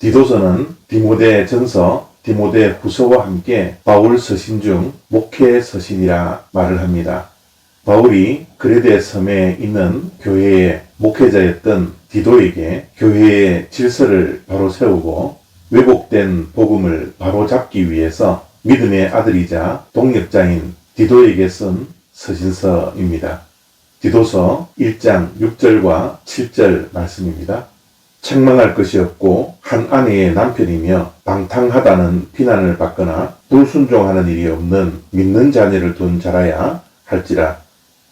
디도서는 디모데 전서, 디모데 후서와 함께 바울 서신 중 목회 서신이라 말을 합니다. 바울이 그레데 섬에 있는 교회의 목회자였던 디도에게 교회의 질서를 바로 세우고 왜곡된 복음을 바로 잡기 위해서 믿음의 아들이자 동력자인 디도에게 쓴 서신서입니다. 디도서 1장 6절과 7절 말씀입니다. 책망할 것이 없고 한 아내의 남편이며 방탕하다는 비난을 받거나 불순종하는 일이 없는 믿는 자녀를 둔 자라야 할지라.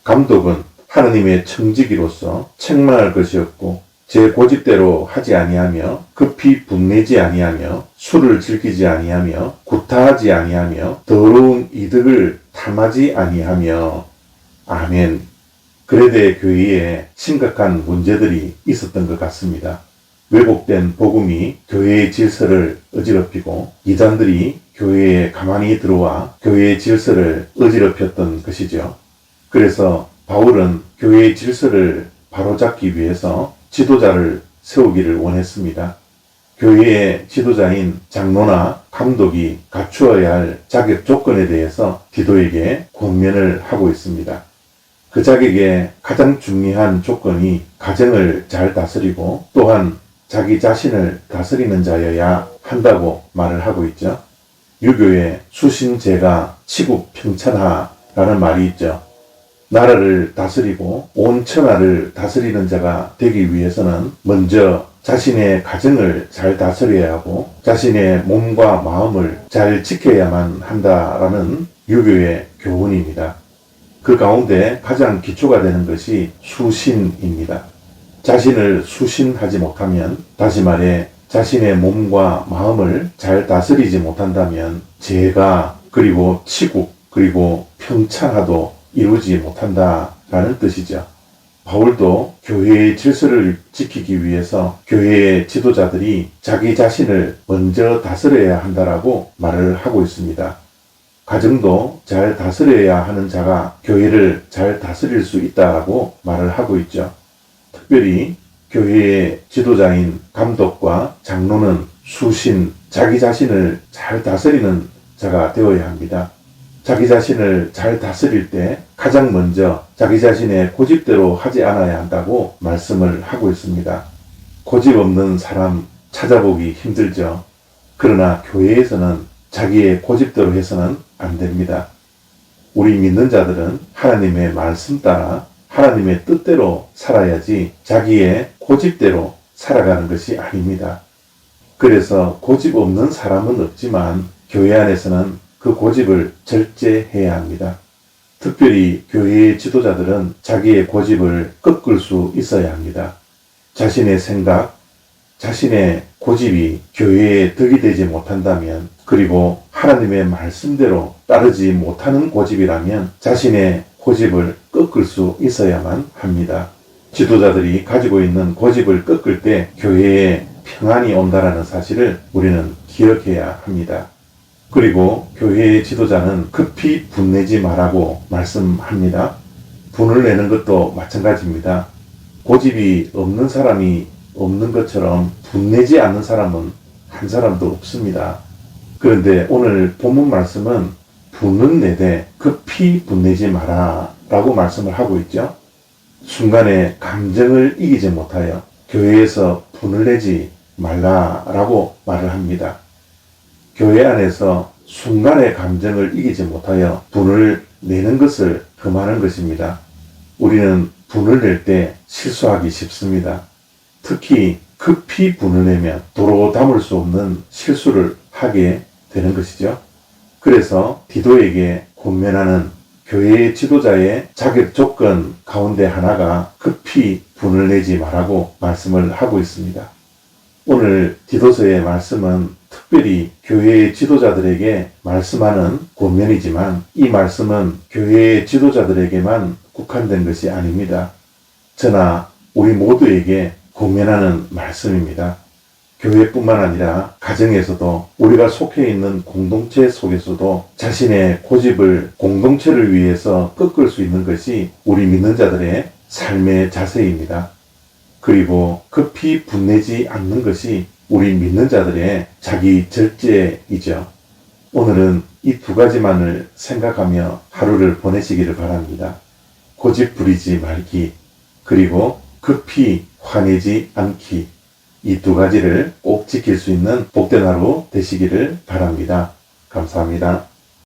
감독은 하느님의 청지기로서 책망할 것이 없고 제 고집대로 하지 아니하며 급히 분내지 아니하며 술을 즐기지 아니하며 구타하지 아니하며 더러운 이득을 탐하지 아니하며. 아멘. 그레데 교회에 심각한 문제들이 있었던 것 같습니다. 왜곡된 복음이 교회의 질서를 어지럽히고 이단들이 교회에 가만히 들어와 교회의 질서를 어지럽혔던 것이죠. 그래서 바울은 교회의 질서를 바로잡기 위해서 지도자를 세우기를 원했습니다. 교회의 지도자인 장로나 감독이 갖추어야 할 자격 조건에 대해서 디도에게 권면을 하고 있습니다. 그 자격의 가장 중요한 조건이 가정을 잘 다스리고 또한 자기 자신을 다스리는 자여야 한다고 말을 하고 있죠. 유교의 수신제가 치국평천하라는 말이 있죠. 나라를 다스리고 온 천하를 다스리는 자가 되기 위해서는 먼저 자신의 가정을 잘 다스려야 하고 자신의 몸과 마음을 잘 지켜야만 한다라는 유교의 교훈입니다. 그 가운데 가장 기초가 되는 것이 수신입니다. 자신을 수신하지 못하면, 다시 말해 자신의 몸과 마음을 잘 다스리지 못한다면 재가 그리고 치국 그리고 평창하도 이루지 못한다라는 뜻이죠. 바울도 교회의 질서를 지키기 위해서 교회의 지도자들이 자기 자신을 먼저 다스려야 한다라고 말을 하고 있습니다. 가정도 잘 다스려야 하는 자가 교회를 잘 다스릴 수 있다라고 말을 하고 있죠. 특별히 교회의 지도자인 감독과 장로는 수신, 자기 자신을 잘 다스리는 자가 되어야 합니다. 자기 자신을 잘 다스릴 때 가장 먼저 자기 자신의 고집대로 하지 않아야 한다고 말씀을 하고 있습니다. 고집 없는 사람 찾아보기 힘들죠. 그러나 교회에서는 자기의 고집대로 해서는 안 됩니다. 우리 믿는 자들은 하나님의 말씀 따라 하나님의 뜻대로 살아야지 자기의 고집대로 살아가는 것이 아닙니다. 그래서 고집 없는 사람은 없지만 교회 안에서는 그 고집을 절제해야 합니다. 특별히 교회의 지도자들은 자기의 고집을 꺾을 수 있어야 합니다. 자신의 생각, 자신의 고집이 교회에 덕이 되지 못한다면, 그리고 하나님의 말씀대로 따르지 못하는 고집이라면 자신의 고집을 꺾을 수 있어야만 합니다. 지도자들이 가지고 있는 고집을 꺾을 때 교회에 평안이 온다는 사실을 우리는 기억해야 합니다. 그리고 교회의 지도자는 급히 분내지 말라고 말씀합니다. 분을 내는 것도 마찬가지입니다. 고집이 없는 사람이 없는 것처럼 분내지 않는 사람은 한 사람도 없습니다. 그런데 오늘 본문 말씀은 분은 내되 급히 분내지 마라 라고 말씀을 하고 있죠. 순간에 감정을 이기지 못하여 교회에서 분을 내지 말라라고 말을 합니다. 교회 안에서 순간의 감정을 이기지 못하여 분을 내는 것을 금하는 것입니다. 우리는 분을 낼 때 실수하기 쉽습니다. 특히 급히 분을 내면 도로 담을 수 없는 실수를 하게 되는 것이죠. 그래서 디도에게 권면하는 교회의 지도자의 자격 조건 가운데 하나가 급히 분을 내지 말라고 말씀을 하고 있습니다. 오늘 디도서의 말씀은 특별히 교회의 지도자들에게 말씀하는 권면이지만 이 말씀은 교회의 지도자들에게만 국한된 것이 아닙니다. 저나 우리 모두에게 권면하는 말씀입니다. 교회뿐만 아니라 가정에서도 우리가 속해 있는 공동체 속에서도 자신의 고집을 공동체를 위해서 꺾을 수 있는 것이 우리 믿는 자들의 삶의 자세입니다. 그리고 급히 분내지 않는 것이 우리 믿는 자들의 자기 절제이죠. 오늘은 이 두 가지만을 생각하며 하루를 보내시기를 바랍니다. 고집 부리지 말기, 그리고 급히 화내지 않기. 이 두 가지를 꼭 지킬 수 있는 복된 하루 되시기를 바랍니다. 감사합니다.